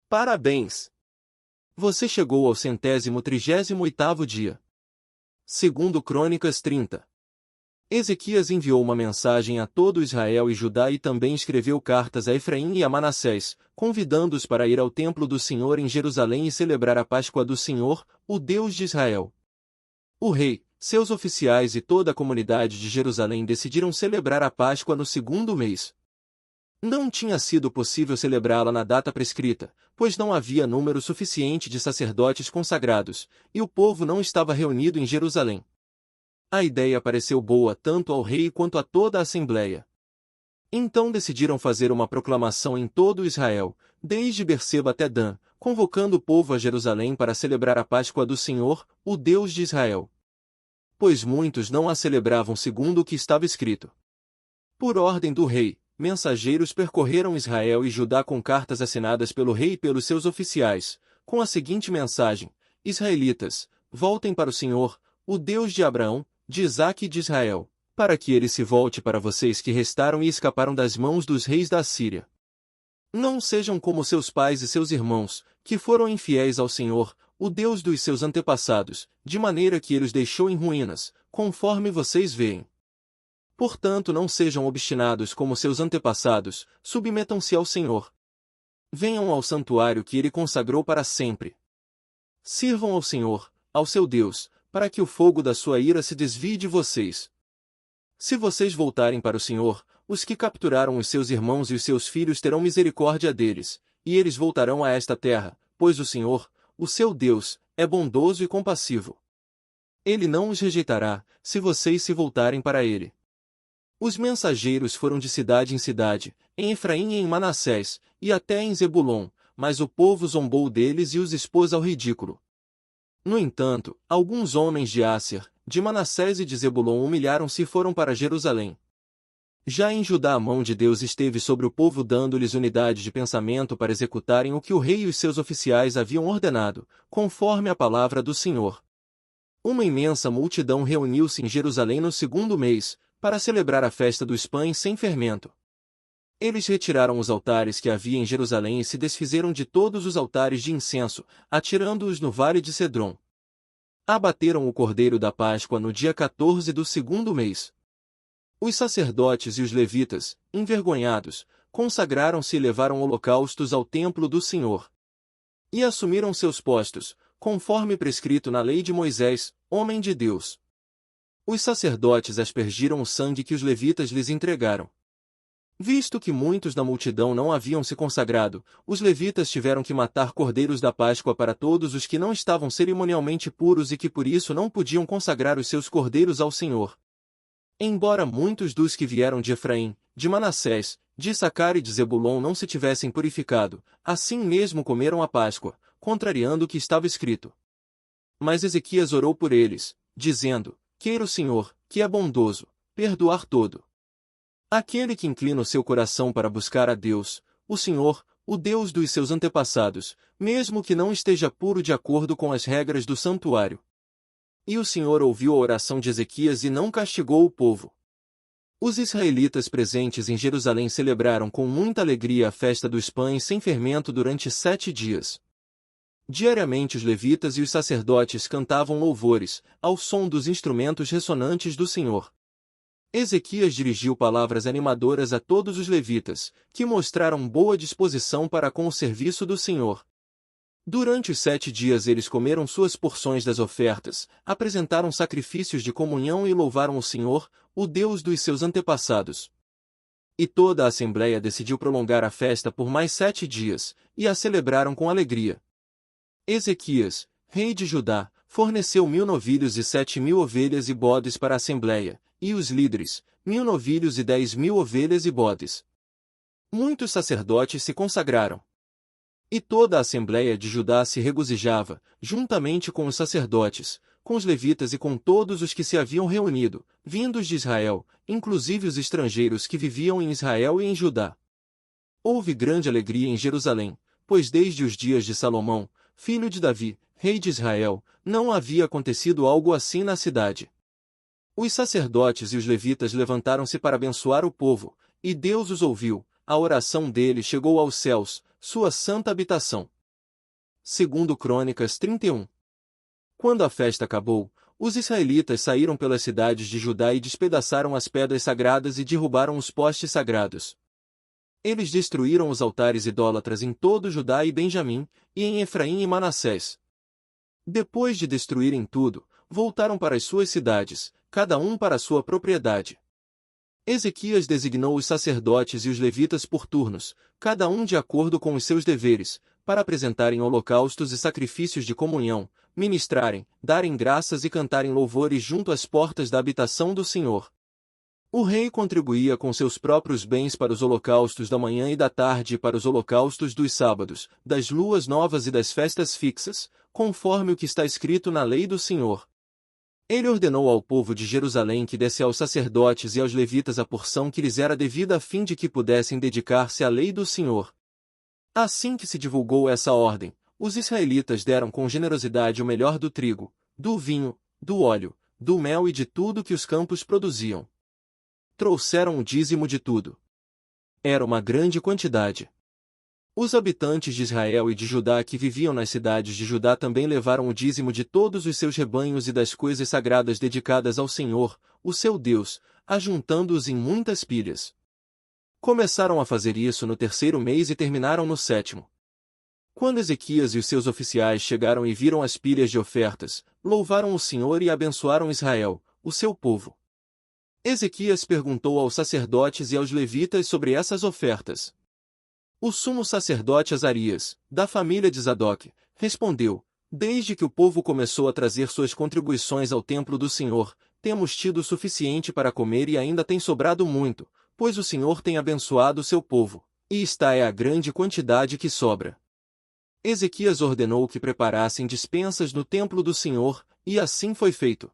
Parabéns! Você chegou ao 138º dia. Segundo Crônicas 30. Ezequias enviou uma mensagem a todo Israel e Judá e também escreveu cartas a Efraim e a Manassés, convidando-os para ir ao templo do Senhor em Jerusalém e celebrar a Páscoa do Senhor, o Deus de Israel. O rei, seus oficiais e toda a comunidade de Jerusalém decidiram celebrar a Páscoa no segundo mês. Não tinha sido possível celebrá-la na data prescrita, pois não havia número suficiente de sacerdotes consagrados, e o povo não estava reunido em Jerusalém. A ideia pareceu boa tanto ao rei quanto a toda a assembleia. Então decidiram fazer uma proclamação em todo Israel, desde Berseba até Dan, convocando o povo a Jerusalém para celebrar a Páscoa do Senhor, o Deus de Israel. Pois muitos não a celebravam segundo o que estava escrito. Por ordem do rei, mensageiros percorreram Israel e Judá com cartas assinadas pelo rei e pelos seus oficiais, com a seguinte mensagem: Israelitas, voltem para o Senhor, o Deus de Abraão, de Isaque e de Israel, para que ele se volte para vocês que restaram e escaparam das mãos dos reis da Assíria. Não sejam como seus pais e seus irmãos, que foram infiéis ao Senhor, o Deus dos seus antepassados, de maneira que ele os deixou em ruínas, conforme vocês veem. Portanto, não sejam obstinados como seus antepassados, submetam-se ao Senhor. Venham ao santuário que ele consagrou para sempre. Sirvam ao Senhor, ao seu Deus, para que o fogo da sua ira se desvie de vocês. Se vocês voltarem para o Senhor, os que capturaram os seus irmãos e os seus filhos terão misericórdia deles, e eles voltarão a esta terra, pois o Senhor, o seu Deus, é bondoso e compassivo. Ele não os rejeitará, se vocês se voltarem para ele. Os mensageiros foram de cidade em cidade, em Efraim e em Manassés, e até em Zebulon, mas o povo zombou deles e os expôs ao ridículo. No entanto, alguns homens de Asser, de Manassés e de Zebulon humilharam-se e foram para Jerusalém. Já em Judá a mão de Deus esteve sobre o povo dando-lhes unidade de pensamento para executarem o que o rei e os seus oficiais haviam ordenado, conforme a palavra do Senhor. Uma imensa multidão reuniu-se em Jerusalém no segundo mês, para celebrar a festa dos pães sem fermento. Eles retiraram os altares que havia em Jerusalém e se desfizeram de todos os altares de incenso, atirando-os no vale de Cedron. Abateram o cordeiro da Páscoa no dia 14 do segundo mês. Os sacerdotes e os levitas, envergonhados, consagraram-se e levaram holocaustos ao templo do Senhor. E assumiram seus postos, conforme prescrito na lei de Moisés, homem de Deus. Os sacerdotes aspergiram o sangue que os levitas lhes entregaram. Visto que muitos da multidão não haviam se consagrado, os levitas tiveram que matar cordeiros da Páscoa para todos os que não estavam cerimonialmente puros e que por isso não podiam consagrar os seus cordeiros ao Senhor. Embora muitos dos que vieram de Efraim, de Manassés, de Issacar e de Zebulon não se tivessem purificado, assim mesmo comeram a Páscoa, contrariando o que estava escrito. Mas Ezequias orou por eles, dizendo: Queira o Senhor, que é bondoso, perdoar todo. Aquele que inclina o seu coração para buscar a Deus, o Senhor, o Deus dos seus antepassados, mesmo que não esteja puro de acordo com as regras do santuário. E o Senhor ouviu a oração de Ezequias e não castigou o povo. Os israelitas presentes em Jerusalém celebraram com muita alegria a festa dos pães sem fermento durante 7 dias. Diariamente os levitas e os sacerdotes cantavam louvores, ao som dos instrumentos ressonantes do Senhor. Ezequias dirigiu palavras animadoras a todos os levitas, que mostraram boa disposição para com o serviço do Senhor. Durante os 7 dias eles comeram suas porções das ofertas, apresentaram sacrifícios de comunhão e louvaram o Senhor, o Deus dos seus antepassados. E toda a assembleia decidiu prolongar a festa por mais 7 dias, e a celebraram com alegria. Ezequias, rei de Judá, forneceu 1000 novilhos e 7.000 ovelhas e bodes para a assembleia, e os líderes, 1000 novilhos e 10.000 ovelhas e bodes. Muitos sacerdotes se consagraram. E toda a assembleia de Judá se regozijava, juntamente com os sacerdotes, com os levitas e com todos os que se haviam reunido, vindos de Israel, inclusive os estrangeiros que viviam em Israel e em Judá. Houve grande alegria em Jerusalém, pois desde os dias de Salomão, filho de Davi, rei de Israel, não havia acontecido algo assim na cidade. Os sacerdotes e os levitas levantaram-se para abençoar o povo, e Deus os ouviu, a oração dele chegou aos céus, sua santa habitação. Segundo Crônicas 31. Quando a festa acabou, os israelitas saíram pelas cidades de Judá e despedaçaram as pedras sagradas e derrubaram os postes sagrados. Eles destruíram os altares idólatras em todo Judá e Benjamim, e em Efraim e Manassés. Depois de destruírem tudo, voltaram para as suas cidades, cada um para a sua propriedade. Ezequias designou os sacerdotes e os levitas por turnos, cada um de acordo com os seus deveres, para apresentarem holocaustos e sacrifícios de comunhão, ministrarem, darem graças e cantarem louvores junto às portas da habitação do Senhor. O rei contribuía com seus próprios bens para os holocaustos da manhã e da tarde e para os holocaustos dos sábados, das luas novas e das festas fixas, conforme o que está escrito na lei do Senhor. Ele ordenou ao povo de Jerusalém que desse aos sacerdotes e aos levitas a porção que lhes era devida a fim de que pudessem dedicar-se à lei do Senhor. Assim que se divulgou essa ordem, os israelitas deram com generosidade o melhor do trigo, do vinho, do óleo, do mel e de tudo que os campos produziam. Trouxeram o dízimo de tudo. Era uma grande quantidade. Os habitantes de Israel e de Judá que viviam nas cidades de Judá também levaram o dízimo de todos os seus rebanhos e das coisas sagradas dedicadas ao Senhor, o seu Deus, ajuntando-os em muitas pilhas. Começaram a fazer isso no 3º mês e terminaram no 7º. Quando Ezequias e os seus oficiais chegaram e viram as pilhas de ofertas, louvaram o Senhor e abençoaram Israel, o seu povo. Ezequias perguntou aos sacerdotes e aos levitas sobre essas ofertas. O sumo sacerdote Azarias, da família de Zadok, respondeu: Desde que o povo começou a trazer suas contribuições ao templo do Senhor, temos tido o suficiente para comer e ainda tem sobrado muito, pois o Senhor tem abençoado o seu povo, e esta é a grande quantidade que sobra. Ezequias ordenou que preparassem dispensas no templo do Senhor, e assim foi feito.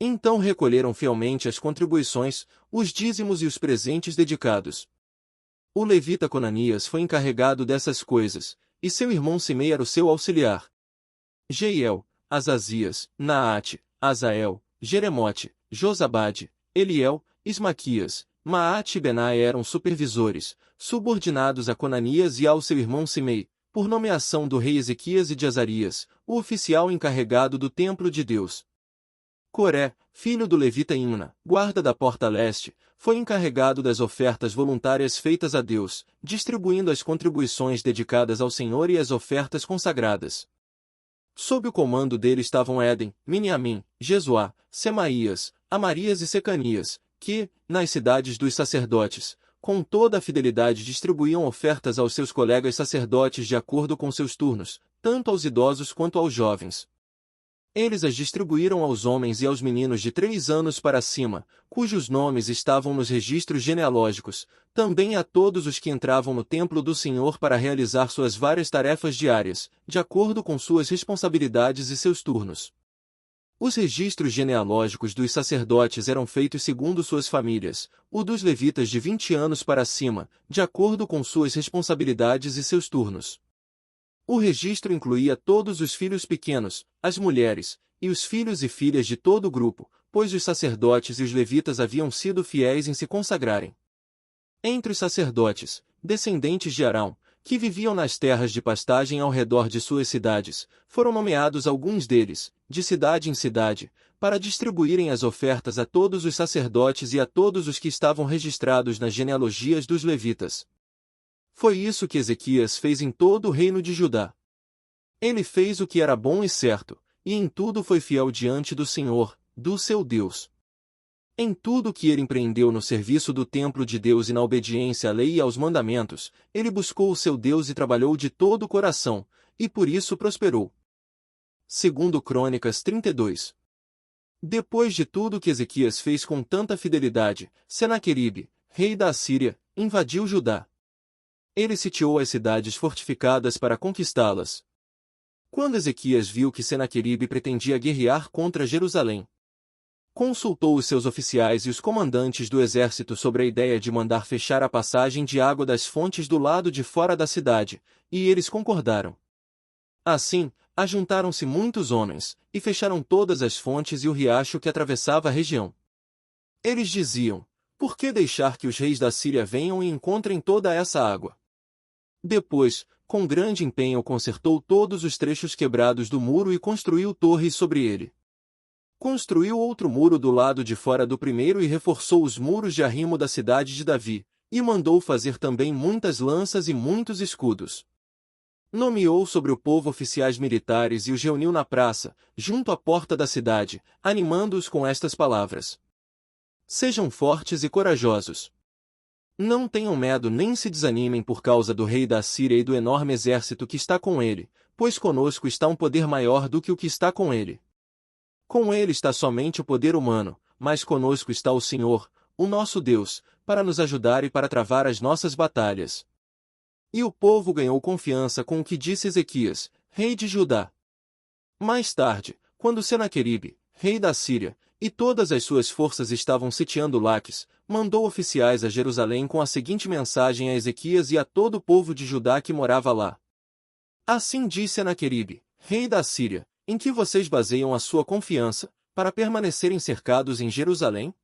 Então recolheram fielmente as contribuições, os dízimos e os presentes dedicados. O levita Conanias foi encarregado dessas coisas, e seu irmão Simei era o seu auxiliar. Jeiel, Azazias, Naate, Azael, Jeremote, Josabade, Eliel, Ismaquias, Maate e Benai eram supervisores, subordinados a Conanias e ao seu irmão Simei, por nomeação do rei Ezequias e de Azarias, o oficial encarregado do templo de Deus. Coré, filho do levita Imna, guarda da porta leste, foi encarregado das ofertas voluntárias feitas a Deus, distribuindo as contribuições dedicadas ao Senhor e as ofertas consagradas. Sob o comando dele estavam Éden, Miniamim, Jesuá, Semaías, Amarias e Secanias, que, nas cidades dos sacerdotes, com toda a fidelidade distribuíam ofertas aos seus colegas sacerdotes de acordo com seus turnos, tanto aos idosos quanto aos jovens. Eles as distribuíram aos homens e aos meninos de 3 anos para cima, cujos nomes estavam nos registros genealógicos, também a todos os que entravam no templo do Senhor para realizar suas várias tarefas diárias, de acordo com suas responsabilidades e seus turnos. Os registros genealógicos dos sacerdotes eram feitos segundo suas famílias, o dos levitas de 20 anos para cima, de acordo com suas responsabilidades e seus turnos. O registro incluía todos os filhos pequenos, as mulheres, e os filhos e filhas de todo o grupo, pois os sacerdotes e os levitas haviam sido fiéis em se consagrarem. Entre os sacerdotes, descendentes de Arão, que viviam nas terras de pastagem ao redor de suas cidades, foram nomeados alguns deles, de cidade em cidade, para distribuírem as ofertas a todos os sacerdotes e a todos os que estavam registrados nas genealogias dos levitas. Foi isso que Ezequias fez em todo o reino de Judá. Ele fez o que era bom e certo, e em tudo foi fiel diante do Senhor, do seu Deus. Em tudo que ele empreendeu no serviço do templo de Deus e na obediência à lei e aos mandamentos, ele buscou o seu Deus e trabalhou de todo o coração, e por isso prosperou. Segundo Crônicas 32. Depois de tudo que Ezequias fez com tanta fidelidade, Senaqueribe, rei da Assíria, invadiu Judá. Ele sitiou as cidades fortificadas para conquistá-las. Quando Ezequias viu que Senaqueribe pretendia guerrear contra Jerusalém, consultou os seus oficiais e os comandantes do exército sobre a ideia de mandar fechar a passagem de água das fontes do lado de fora da cidade, e eles concordaram. Assim, ajuntaram-se muitos homens, e fecharam todas as fontes e o riacho que atravessava a região. Eles diziam: por que deixar que os reis da Síria venham e encontrem toda essa água? Depois, com grande empenho consertou todos os trechos quebrados do muro e construiu torres sobre ele. Construiu outro muro do lado de fora do primeiro e reforçou os muros de arrimo da cidade de Davi, e mandou fazer também muitas lanças e muitos escudos. Nomeou sobre o povo oficiais militares e os reuniu na praça, junto à porta da cidade, animando-os com estas palavras: Sejam fortes e corajosos. Não tenham medo nem se desanimem por causa do rei da Assíria e do enorme exército que está com ele, pois conosco está um poder maior do que o que está com ele. Com ele está somente o poder humano, mas conosco está o Senhor, o nosso Deus, para nos ajudar e para travar as nossas batalhas. E o povo ganhou confiança com o que disse Ezequias, rei de Judá. Mais tarde, quando Senaqueribe, rei da Síria, e todas as suas forças estavam sitiando Laques, mandou oficiais a Jerusalém com a seguinte mensagem a Ezequias e a todo o povo de Judá que morava lá. Assim diz Senaqueribe, rei da Síria, em que vocês baseiam a sua confiança, para permanecerem cercados em Jerusalém?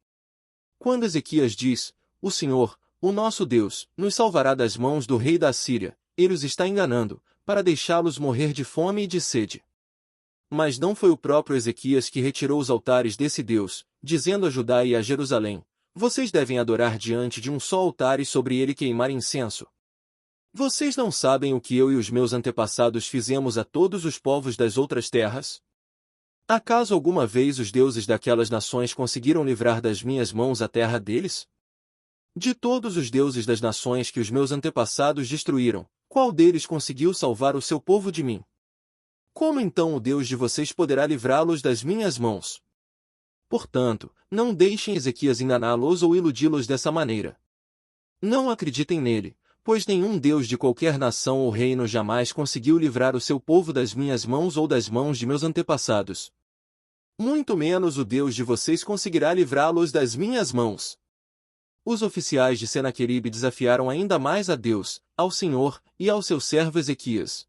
Quando Ezequias diz, o Senhor, o nosso Deus, nos salvará das mãos do rei da Síria, ele os está enganando, para deixá-los morrer de fome e de sede. Mas não foi o próprio Ezequias que retirou os altares desse Deus, dizendo a Judá e a Jerusalém, vocês devem adorar diante de um só altar e sobre ele queimar incenso. Vocês não sabem o que eu e os meus antepassados fizemos a todos os povos das outras terras? Acaso alguma vez os deuses daquelas nações conseguiram livrar das minhas mãos a terra deles? De todos os deuses das nações que os meus antepassados destruíram, qual deles conseguiu salvar o seu povo de mim? Como então o Deus de vocês poderá livrá-los das minhas mãos? Portanto, não deixem Ezequias enganá-los ou iludi-los dessa maneira. Não acreditem nele, pois nenhum Deus de qualquer nação ou reino jamais conseguiu livrar o seu povo das minhas mãos ou das mãos de meus antepassados. Muito menos o Deus de vocês conseguirá livrá-los das minhas mãos. Os oficiais de Senaqueribe desafiaram ainda mais a Deus, ao Senhor, e ao seu servo Ezequias.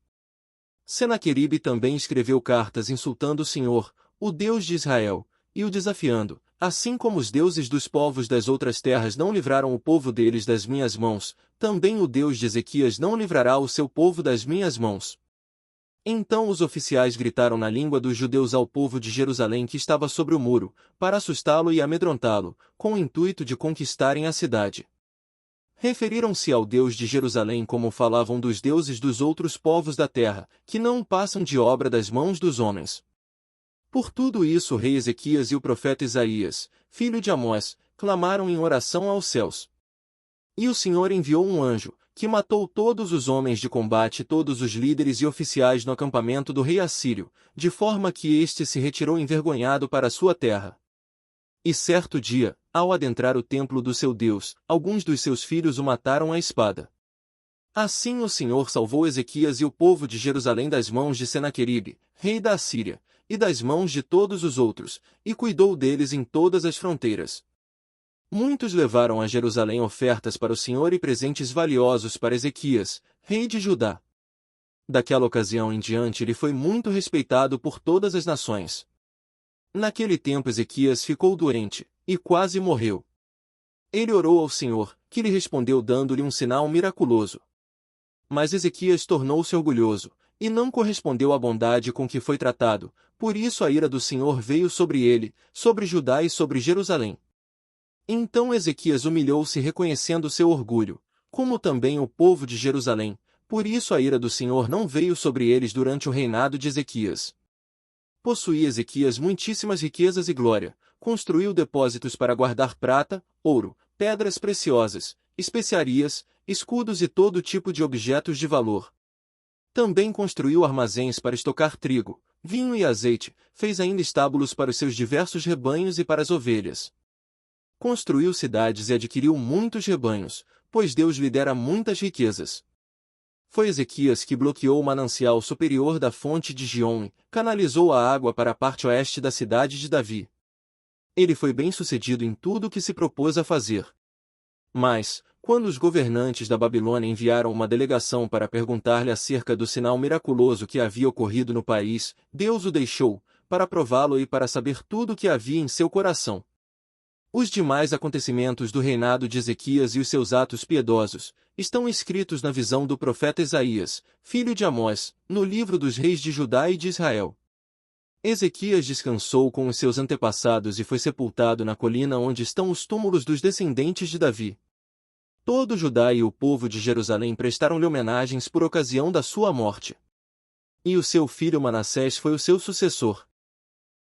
Senaqueribe também escreveu cartas insultando o Senhor, o Deus de Israel, e o desafiando, assim como os deuses dos povos das outras terras não livraram o povo deles das minhas mãos, também o Deus de Ezequias não livrará o seu povo das minhas mãos. Então os oficiais gritaram na língua dos judeus ao povo de Jerusalém que estava sobre o muro, para assustá-lo e amedrontá-lo, com o intuito de conquistarem a cidade. Referiram-se ao Deus de Jerusalém como falavam dos deuses dos outros povos da terra, que não passam de obra das mãos dos homens. Por tudo isso o rei Ezequias e o profeta Isaías, filho de Amós, clamaram em oração aos céus. E o Senhor enviou um anjo, que matou todos os homens de combate e todos os líderes e oficiais no acampamento do rei assírio, de forma que este se retirou envergonhado para sua terra. E certo dia, ao adentrar o templo do seu Deus, alguns dos seus filhos o mataram à espada. Assim o Senhor salvou Ezequias e o povo de Jerusalém das mãos de Senaqueribe, rei da Assíria, e das mãos de todos os outros, e cuidou deles em todas as fronteiras. Muitos levaram a Jerusalém ofertas para o Senhor e presentes valiosos para Ezequias, rei de Judá. Daquela ocasião em diante ele foi muito respeitado por todas as nações. Naquele tempo Ezequias ficou doente, e quase morreu. Ele orou ao Senhor, que lhe respondeu dando-lhe um sinal miraculoso. Mas Ezequias tornou-se orgulhoso, e não correspondeu à bondade com que foi tratado, por isso a ira do Senhor veio sobre ele, sobre Judá e sobre Jerusalém. Então Ezequias humilhou-se reconhecendo seu orgulho, como também o povo de Jerusalém, por isso a ira do Senhor não veio sobre eles durante o reinado de Ezequias. Possuía Ezequias muitíssimas riquezas e glória, construiu depósitos para guardar prata, ouro, pedras preciosas, especiarias, escudos e todo tipo de objetos de valor. Também construiu armazéns para estocar trigo, vinho e azeite, fez ainda estábulos para os seus diversos rebanhos e para as ovelhas. Construiu cidades e adquiriu muitos rebanhos, pois Deus lhe dera muitas riquezas. Foi Ezequias que bloqueou o manancial superior da fonte de Giom e canalizou a água para a parte oeste da cidade de Davi. Ele foi bem-sucedido em tudo o que se propôs a fazer. Mas, quando os governantes da Babilônia enviaram uma delegação para perguntar-lhe acerca do sinal miraculoso que havia ocorrido no país, Deus o deixou, para prová-lo e para saber tudo o que havia em seu coração. Os demais acontecimentos do reinado de Ezequias e os seus atos piedosos, estão escritos na visão do profeta Isaías, filho de Amós, no livro dos reis de Judá e de Israel. Ezequias descansou com os seus antepassados e foi sepultado na colina onde estão os túmulos dos descendentes de Davi. Todo Judá e o povo de Jerusalém prestaram-lhe homenagens por ocasião da sua morte. E o seu filho Manassés foi o seu sucessor.